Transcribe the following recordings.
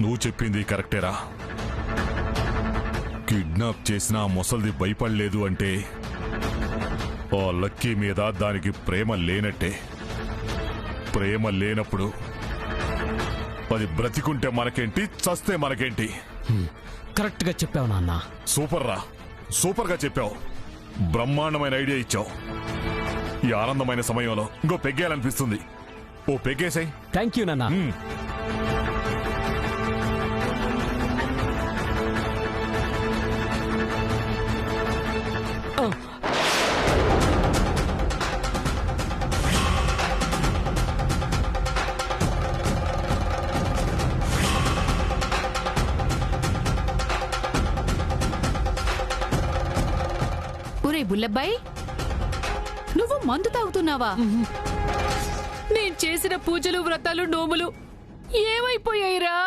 నువ్వు చెప్పింది కరెక్టేరా. కిడ్నాప్ చేసిన ఆ ముసల్ది భయపడలేదు అంటే ఆ లక్కీ మీద దానికి ప్రేమ లేనట్టే. ప్రేమ లేనప్పుడు అది బ్రతికుంటే మనకేంటి, చస్తే మనకేంటి? కరెక్ట్ గా చెప్పావు నాన్న. సూపర్ రా, సూపర్ గా చెప్పావు. బ్రహ్మాండమైన ఐడియా ఇచ్చావు. ఈ ఆనందమైన సమయంలో ఇంకో పెగ్గేయాలనిపిస్తుంది. ఓ పెగ్గేసాయి. థ్యాంక్ యూ నాన్న. ఒరే బుల్లబ్బాయి, నువ్వు మందు తాగుతున్నావా? నేను చేసిన పూజలు, వ్రతాలు, నోములు ఏమైపోయాయిరా?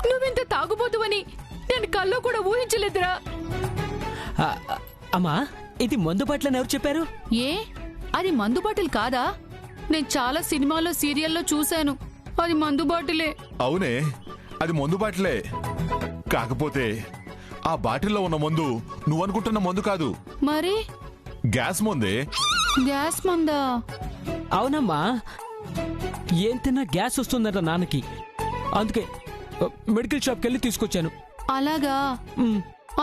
నువ్వింత తాగుబోతువని నేను కల్లో కూడా ఊహించలేదురా. అమ్మా, ఇది మందు బాటిల్ ఎవరు చెప్పారు? ఏ, అది మందు బాటిల్ కాదా? నేను చాలా సినిమాల్లో, సీరియల్లో చూశాను. అది మందు బాటిలే. అవునే, అది మందు బాటిలే. కాకపోతే ఆ బాటిల్లో ఉన్న మందు నువ్వనుకుంటున్న మందు కాదు. మరి గ్యాస్ మందే. గ్యాస్ మందా? అవునమ్మా, ఏం తిన్నా గ్యాస్ వస్తుందట నాన్నకి. అందుకే మెడికల్ షాప్కి వెళ్ళి తీసుకొచ్చాను. అలాగా?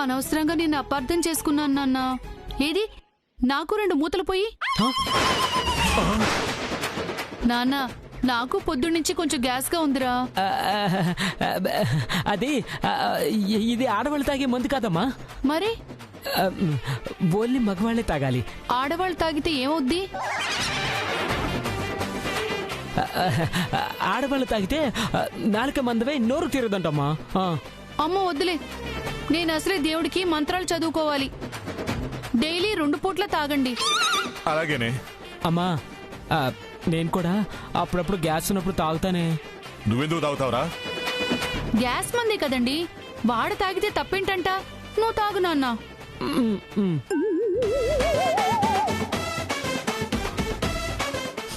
అనవసరంగా నేను అపార్థం చేసుకున్నాను నాన్న. ఏది, నాకు 2 మూతలు పోయి. నాన్న, నాకు పొద్దున్నుంచి కొంచెం గ్యాస్ గా ఉందిరా. అది ఇది ఆడవాళ్ళు తాగే మందు కాదమ్మా. మరి ఓన్లీ మగవాళ్లే తాగాలి. ఆడవాళ్ళు తాగితే ఏమవుద్ది? ఆడవాళ్ళు తాగితే నాలుక మందవే, నోరు తీరదంటమ్మా. అమ్మ వద్దులే, నేను అసలే దేవుడికి మంత్రాలు చదువుకోవాలి. డైలీ 2 పూట్ల తాగండి. అలాగేనే అమ్మా, నేను కూడా అప్పుడప్పుడు గ్యాస్ ఉన్నప్పుడు తాగుతానే. నువ్వెందుకు తాగుతావురా? గ్యాస్ మందే కదండి, వాడ తాగితే తప్పేంటంట? నువ్వు తాగు నాన్న.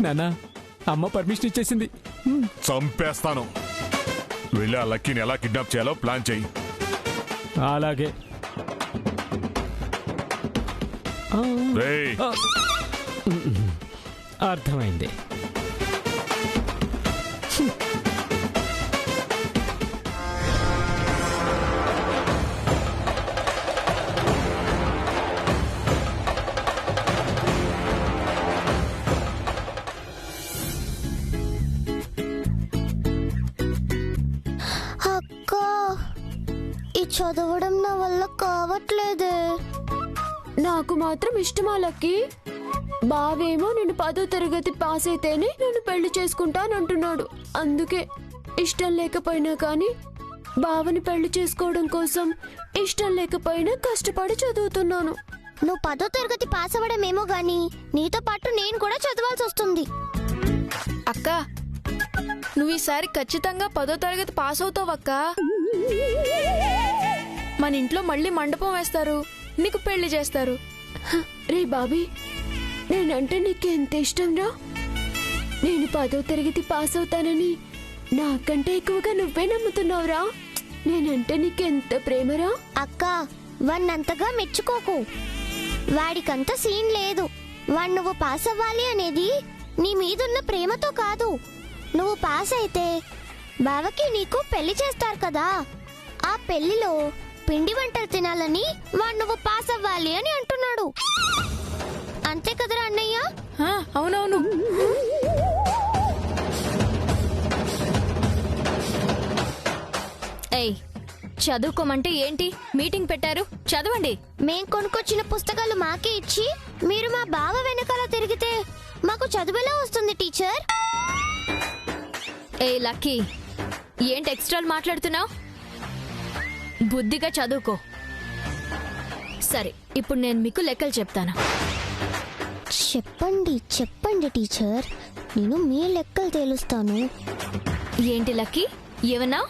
నాన్న, అమ్మ పర్మిషన్ ఇచ్చేసింది. చంపేస్తాను. వెళ్ళి ఆ లక్కీని ఎలా కిడ్నాప్ చేయాలో ప్లాన్ చెయ్యి. అలాగే. రేయ్, అర్థమైంది. అక్క, ఈ చదవడం నా వల్ల కావట్లేదే. నాకు మాత్రం ఇష్టమా లక్కీ? బావేమో నేను 10వ తరగతి పాస్ అయితేనే నేను పెళ్లి చేసుకుంటానంటున్నాడు. అందుకే ఇష్టం లేకపోయినా కానీ బావని పెళ్లి చేసుకోవడం కోసం ఇష్టం లేకపోయినా కష్టపడి చదువుతున్నాను. నువ్వు 10వ తరగతి పాస్ అవ్వడమేమో గాని నీతో పాటు నేను కూడా చదవాల్సి వస్తుంది. అక్క, నువ్వు ఈసారి ఖచ్చితంగా 10వ తరగతి పాస్ అవుతావక్క. మన ఇంట్లో మళ్ళీ మండపం వేస్తారు, నీకు పెళ్లి చేస్తారు. రే బాబీ, నేనంటే నీకు ఎంత ఇష్టం రా. నేను 10వ తరగతి పాస్ అవుతానని నాకంటే ఎక్కువగా నువ్వే నమ్ముతున్నావురా. నేనంటే నీకెంత ప్రేమరా. అక్క, వాణ్ణంతగా మెచ్చుకోకు. వాడికంత సీన్ లేదు. వాడు నువ్వు పాస్ అవ్వాలి అనేది నీ మీదున్న ప్రేమతో కాదు. నువ్వు పాస్ అయితే బావకి నీకు పెళ్లి చేస్తారు కదా, ఆ పెళ్లిలో పిండి వంటలు తినాలని వాడు నువ్వు పాస్ అవ్వాలి అని అంటున్నాడు. అంతే కదరా అన్నయ్య? అవునవును. ఏయ్, చదువుకోమంటే ఏంటి మీటింగ్ పెట్టారు? చదవండి. మేం కొనుక్కొచ్చిన పుస్తకాలు మాకే ఇచ్చి మీరు మా బావ వెనకాల తిరిగితే మాకు చదువులా వస్తుంది టీచర్. ఏ లక్కీ, ఏంటి ఎక్స్ట్రాలు మాట్లాడుతున్నావు? బుద్ధిగా చదువుకో. సరే, ఇప్పుడు నేను మీకు లెక్కలు చెప్తాను. చెప్పండి చెప్పండి టీచర్, నేను మీ లెక్కలు తేలుస్తాను. ఏంటి లక్కీ, ఏమన్నా?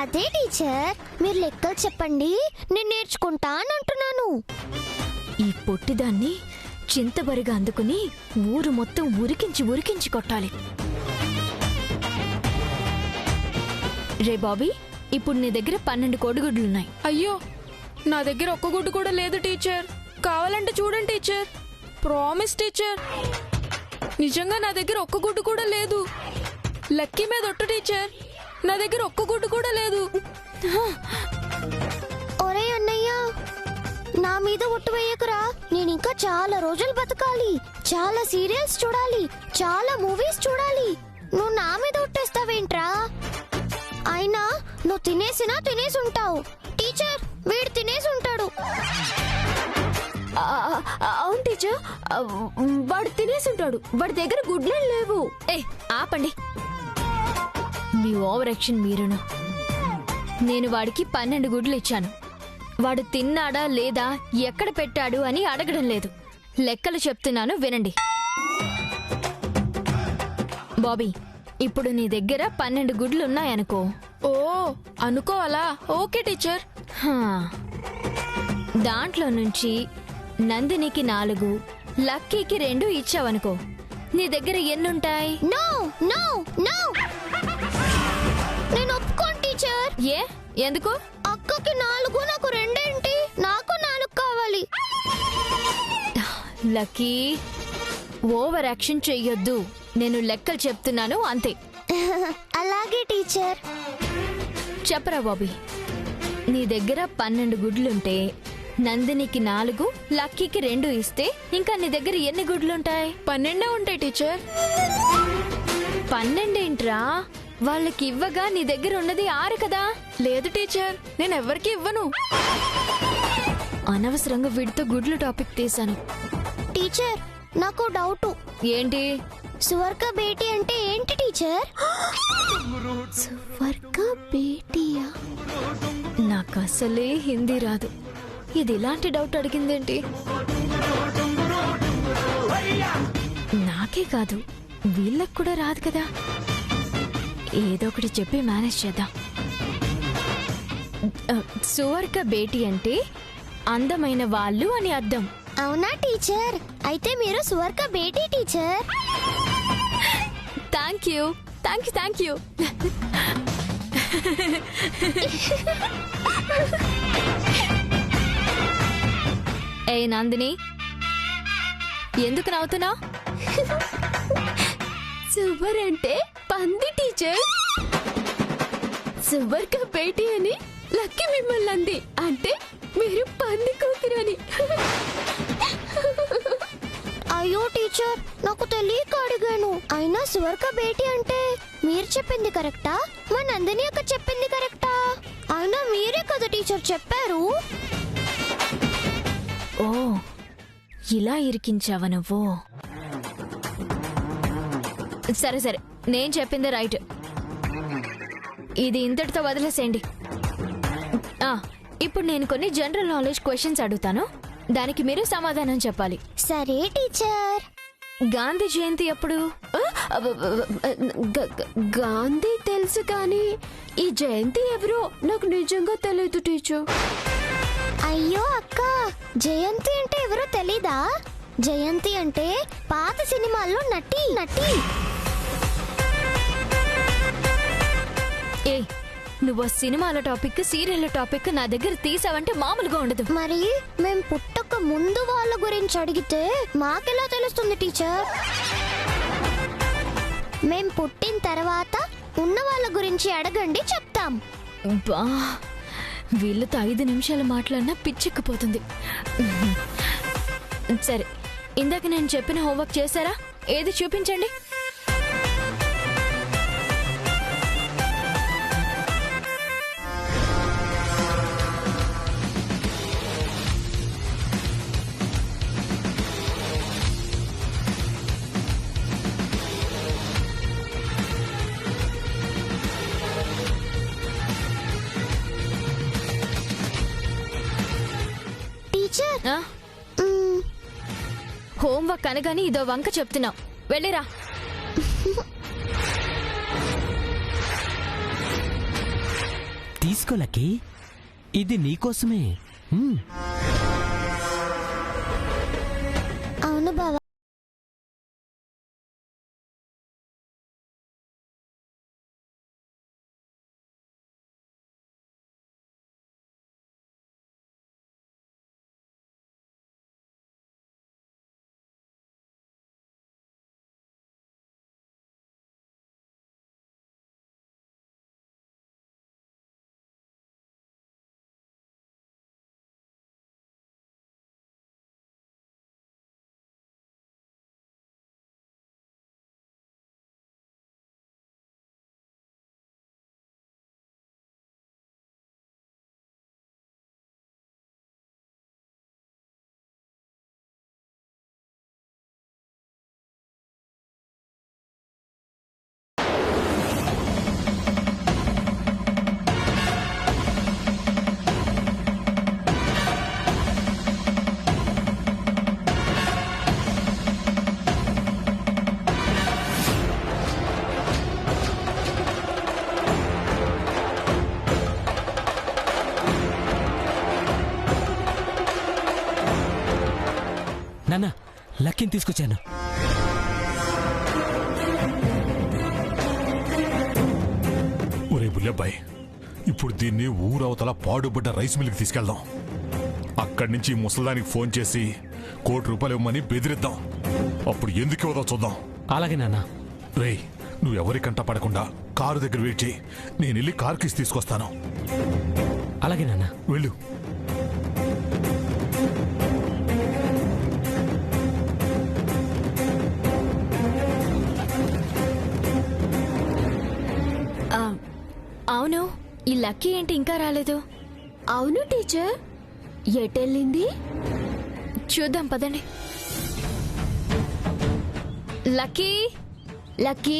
అదే టీచర్, మీరు లెక్కలు చెప్పండి, నేను నేర్చుకుంటా అని అంటున్నాను. ఈ పొట్టిదాన్ని చింతబరిగా అందుకుని ఊరు మొత్తం ఉరికించి ఉరికించి కొట్టాలి. రే బాబీ, ఇప్పుడు నీ దగ్గర 12 కోడిగుడ్లున్నాయి. అయ్యో, నా దగ్గర ఒక్క గుడ్డు కూడా లేదు టీచర్. కావాలంటే చూడండి టీచర్. ప్రామిస్ టీచర్, నిజంగా నా దగ్గర ఒక్క గుడ్డు కూడా లేదు. లక్కీ మీద ఒట్టు టీచర్, నా దగ్గర ఒక్క గుడ్డు కూడా లేదు. ఒరే అన్నయ్య, నా మీద ఒట్టు వేయకురా. నేను ఇంకా చాలా రోజులు బతకాలి, చాలా సీరియల్స్ చూడాలి, చాలా మూవీస్ చూడాలి. నువ్వు నా మీద ఒట్టేస్తావేంట్రా? అయినా నువ్వు తినేసి ఉంటావు. టీచర్, వీడు తినేసి ఉంటాడు. అవును టీచర్, వాడు తినేసుంటాడు. వాడి దగ్గర గుడ్లే లేవు. ఏ ఆపండి మీ ఓవర్ యాక్షన్. మీరును, నేను వాడికి 12 గుడ్లు ఇచ్చాను. వాడు తిన్నాడా లేదా, ఎక్కడ పెట్టాడు అని అడగడం లేదు. లెక్కలు చెప్తున్నాను వినండి. బాబీ, ఇప్పుడు నీ దగ్గర 12 గుడ్లు ఉన్నాయనుకో. ఓ, అనుకోవాలా? Okay teacher. హా. దాంట్లో నుంచి నందినికి 4, లక్కీకి 2 ఇచ్చావనుకో. నీ దగ్గర ఎన్నుంటాయి? నో నో నో, నేను ఒప్పుకోను టీచర్. ఏ ఎందుకు? అక్కకి 4, నాకు 2 ఏంటి? నాకు 4 కావాలి. లక్కీ, ఓవర్ యాక్షన్ చెయ్యొద్దు. నేను లెక్కలు చెప్తున్నాను అంతే. అలాగే టీచర్. చెప్పరా బాబీ, నీ దగ్గర 12 గుడ్లుంటే నందినికి 4, లక్కీకి 2 ఇస్తే ఇంకా నీ దగ్గర ఎన్ని గుడ్లుంటాయి? 12 ఉంటాయి టీచర్. 12 ఏంట్రా? వాళ్ళకి ఇవ్వగా నీ దగ్గర ఉన్నది 6 కదా. లేదు టీచర్, నేను ఎవరికి ఇవ్వను. అనవసరంగా వీడితో గుడ్లు టాపిక్ తీశాను. టీచర్, నాకు డౌటు. ఏంటి? సువర్క బేటీ అంటే ఏంటి టీచర్? సువర్క బేటీయా? నాకు అసలే హిందీ రాదు. ఇది ఇలాంటి డౌట్ అడిగిందేంటి? నాకే కాదు, వీళ్ళకి కూడా రాదు కదా. ఏదో ఒకటి చెప్పి మేనేజ్ చేద్దాం. సువర్క బేటీ అంటే అందమైన వాళ్ళు అని అర్థం. అవునా టీచర్? అయితే మీరు సువర్క బేటీ teacher. Thank you, thank you, thank you. ఏ నందిని, ఎందుకు నవ్వుతున్నావు? సువర్ అంటే పంది టీచర్. సువర్క బేటీ అని లక్కీ మిమ్మల్ని అంది, అంటే మీరు పంది కూతురు అని. అయ్యో టీచర్, నాకు తెలియక అడిగాను. అయినా సువర్క బేటీ అంటే మీరు చెప్పింది కరెక్టా, మా నందిని అక్క చెప్పింది కరెక్టా? అయినా మీరే కదా టీచర్ చెప్పారు. ఓ, ఇలా ఇరికించావా నువ్వు? సరే సరే, నేను చెప్పింది రైట్. ఇది ఇంతటితో వదిలేసేయండి. ఇప్పుడు నేను కొన్ని జనరల్ నాలెడ్జ్ క్వశ్చన్స్ అడుగుతాను, దానికి మీరు సమాధానం చెప్పాలి. సరే టీచర్. గాంధీ జయంతి ఎప్పుడు? గాంధీ తెలుసు కానీ ఈ జయంతి ఎవరో నాకు నిజంగా తెలియదు టీచర్. అయ్యో అక్క, జయంతి అంటే ఎవరో తెలీదా? జయంతి అంటే పాత సినిమాల్లో నటి. ఏ, నువ్వు సినిమాల టాపిక్, సీరియల్ టాపిక్ నా దగ్గర తీసావంటే మామూలుగా ఉండదు. మరి మేం పుట్టక ముందు వాళ్ళ గురించి అడిగితే మాకెలా తెలుస్తుంది టీచర్? మేం పుట్టిన తర్వాత ఉన్న వాళ్ళ గురించి అడగండి, చెప్తాం. బా, వీళ్ళతో 5 నిమిషాలు మాట్లాడినా పిచ్చెక్కిపోతుంది. సరే, ఇందాక నేను చెప్పిన హోంవర్క్ చేశారా? ఏది చూపించండి. టీచర్, ఆ? హోంవర్క్ అనగానే ఇదో వంక చెప్తున్నావు. వెళ్ళిరా. తీసుకో లక్కీ, ఇది నీకోసమే. అవును బావా. లక్కీని తీసుకొచ్చాను. ఒరే బుల్లబ్బాయ్, ఇప్పుడు దీన్ని ఊరవతల పాడుబడ్డ రైస్ మిల్కి తీసుకెళ్దాం. అక్కడి నుంచి ముసల్దానికి ఫోన్ చేసి ₹1,00,00,000 ఇవ్వమని బెదిరిద్దాం. అప్పుడు ఎందుకు ఇవ్వదో చూద్దాం. అలాగే నాన్న. రేయ్, నువ్వెవరి కంట పడకుండా కారు దగ్గర వెయిట్ చేయి. నేను వెళ్ళి కారు కీస్ తీసుకొస్తాను. అలాగే నాన్న. వెళ్ళు. ఆ, అవును, ఈ లక్కీ ఏంటి ఇంకా రాలేదు? అవును టీచర్, ఎటెళ్ళింది? చూద్దాం పదండి. లక్కీ, లక్కీ,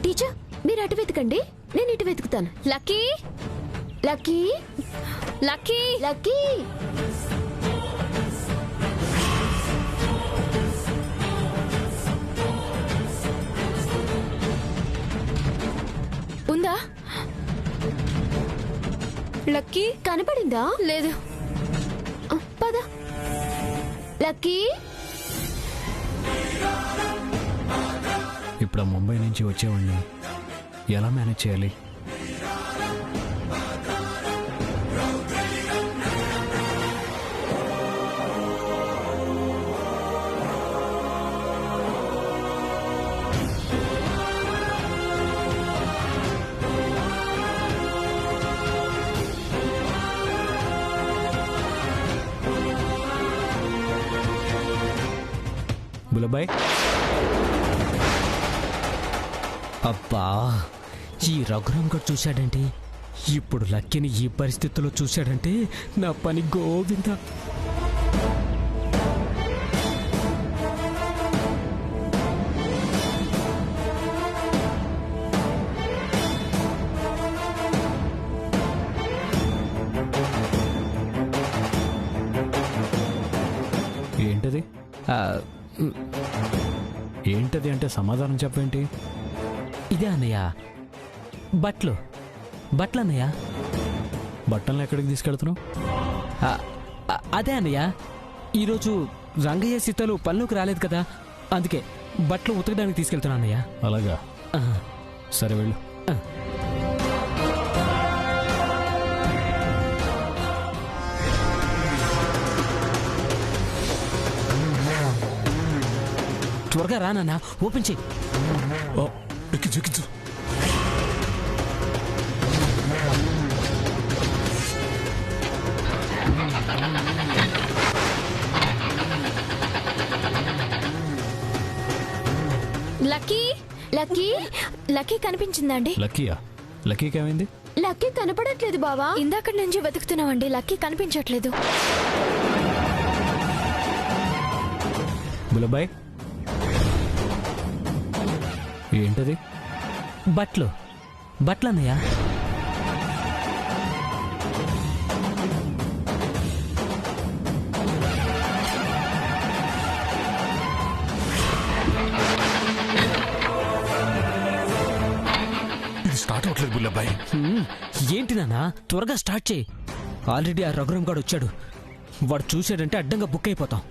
టీచర్ మీరు అటు వెతకండి, నేను ఇటు వెతుకుతాను. Lucky, Lucky, Lucky. లక్కీ. ఉందా? లక్కీ కనపడిందా? లేదు. పద. లక్కీ. ఇప్పుడు ముంబై నుంచి వచ్చేవాడిని ఎలా మేనేజ్ చేయాలి? బుల్లబాయ్, అబ్బా, ఈ రఘురామ్ గారు చూశాడంటే, ఇప్పుడు లక్కీని ఈ పరిస్థితుల్లో చూశాడంటే నా పని గోవింద. ఏంటది? ఏంటది అంటే సమాధానం చెప్పేంటి? ఇదే అన్నయ్య, బట్టలు అన్నయ్య. బట్టలను ఎక్కడికి తీసుకెళ్తున్నావు? అదే అన్నయ్య, ఈరోజు రంగయ్య సీతలు పనిలోకి రాలేదు కదా, అందుకే బట్టలు ఉతకడానికి తీసుకెళ్తున్నా అన్నయ్య. అలాగా, సరే వెళ్ళు. త్వరగా రా నాన్న, ఓపెన్ చెయ్యి. ఎక్కించు ఎక్కించు. లక్కీ, లక్కీ, లక్కీ కనిపించిందండి? లక్కీయా? లక్కీకి ఏమైంది? లక్కీ కనపడట్లేదు బావా. ఇందాక నుంచి వెతుకుతున్నామండి, లక్కీ కనిపించట్లేదు. బుల్లబాయ్, ఏంటది? బట్టలు అన్నయ్య. ఇది స్టార్ట్ అవట్లేదు బుల్లబ్బాయ్. ఏంటి నాన్న, త్వరగా స్టార్ట్ చేయి. ఆల్రెడీ ఆ రఘురామ్ గారు వచ్చాడు, వాడు చూశాడంటే అడ్డంగా బుక్ అయిపోతాం.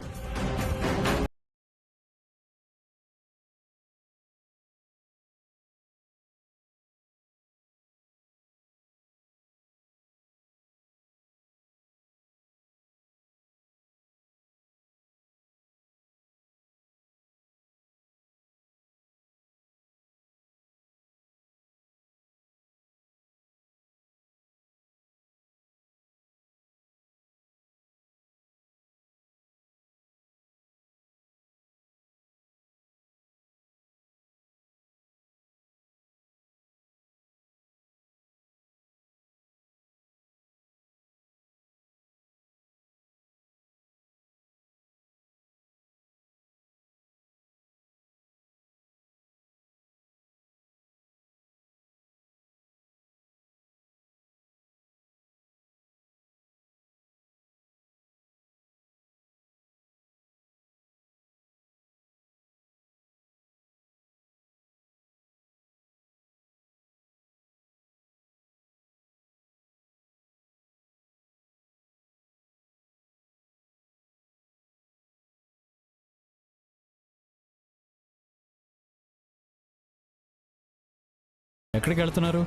ఎక్కడికి వెళ్తున్నారు?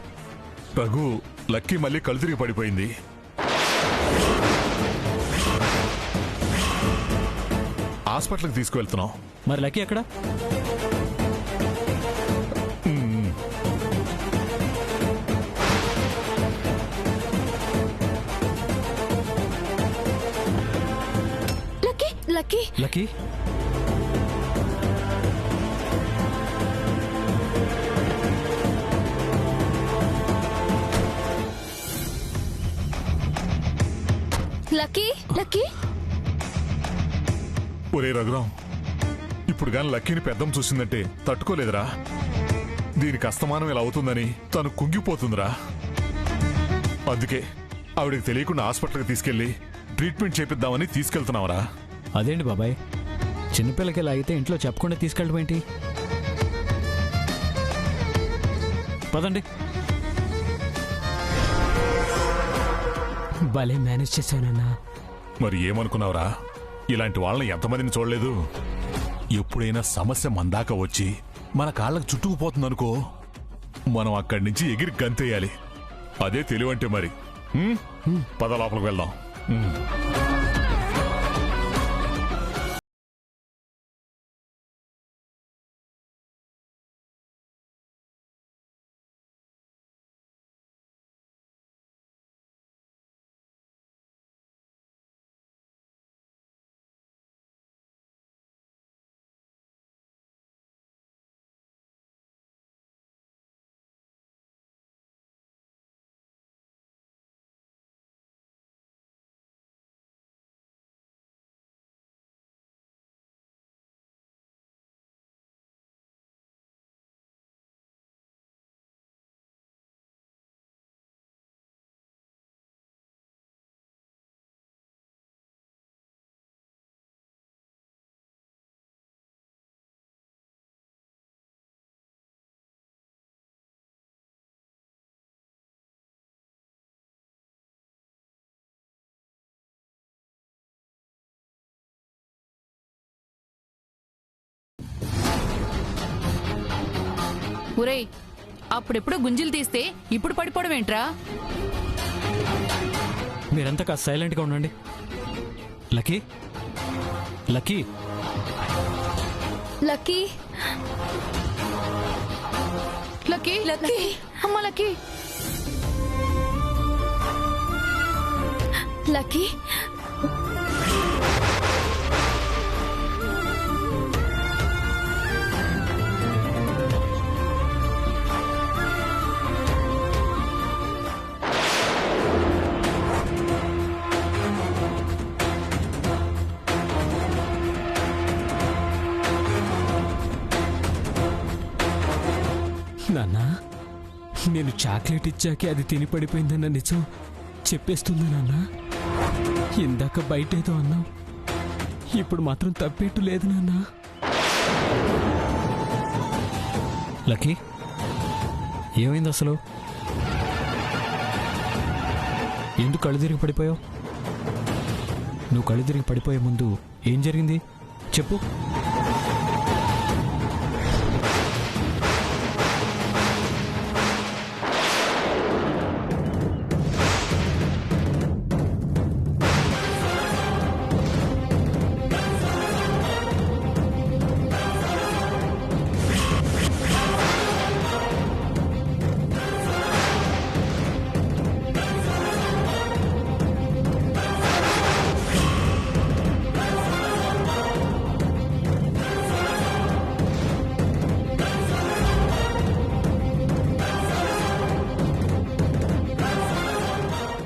రఘు, లక్కీ మళ్ళీ కళ్ళు తిరిగి పడిపోయింది. హాస్పిటల్కి తీసుకువెళ్తున్నాం. మరి లక్కీ ఎక్కడ? Lucky Lucky Lucky Lucky lucky ఒరే రఘురాం, ఇప్పుడు గాని లక్కీని పెద్దం చూసిందంటే తట్టుకోలేదురా. దీనికి అస్తమానం ఇలా అవుతుందని తను కుంగిపోతుందిరా. అందుకే ఆవిడకి తెలియకుండా హాస్పిటల్కి తీసుకెళ్లి ట్రీట్మెంట్ చేపిద్దామని తీసుకెళ్తున్నావురా. అదేంటి బాబాయ్, చిన్నపిల్లకి ఇలా అయితే ఇంట్లో చెప్పకుండా తీసుకెళ్ళడం ఏంటి? పదండి. భలే మేనేజ్ చేశానన్నా. మరి ఏమనుకున్నావురా, ఇలాంటి వాళ్ళని ఎంతమందిని చూడలేదు. ఎప్పుడైనా సమస్య మందాక వచ్చి మన కాళ్ళకు చుట్టుకుపోతుందనుకో, మనం అక్కడి నుంచి ఎగిరి గంతేయాలి. అదే తెలివంటే మరి. పద లోపలికి వెళ్దాం. ఒరేయ్, అప్పుడెప్పుడు గుంజీలు తీస్తే ఇప్పుడు పడిపోవడం ఏంట్రా? మీరంతా కాస్త సైలెంట్గా ఉండండి. Lucky Lucky Lucky Lucky lucky అమ్మ లక్కీ లక్కీ నాన్నా, నేను చాక్లెట్ ఇచ్చాకే అది తిని పడిపోయిందన్న నిజం చెప్పేస్తుందా నాన్న? ఇందాక బయటేదో అన్నావు, ఇప్పుడు మాత్రం తప్పేట్టు లేదు నాన్న. లక్కీ ఏమైంది అసలు? ఎందుకు కళ్ళు తిరిగి పడిపోయావు? నువ్వు కళ్ళు తిరిగి పడిపోయే ముందు ఏం జరిగింది చెప్పు.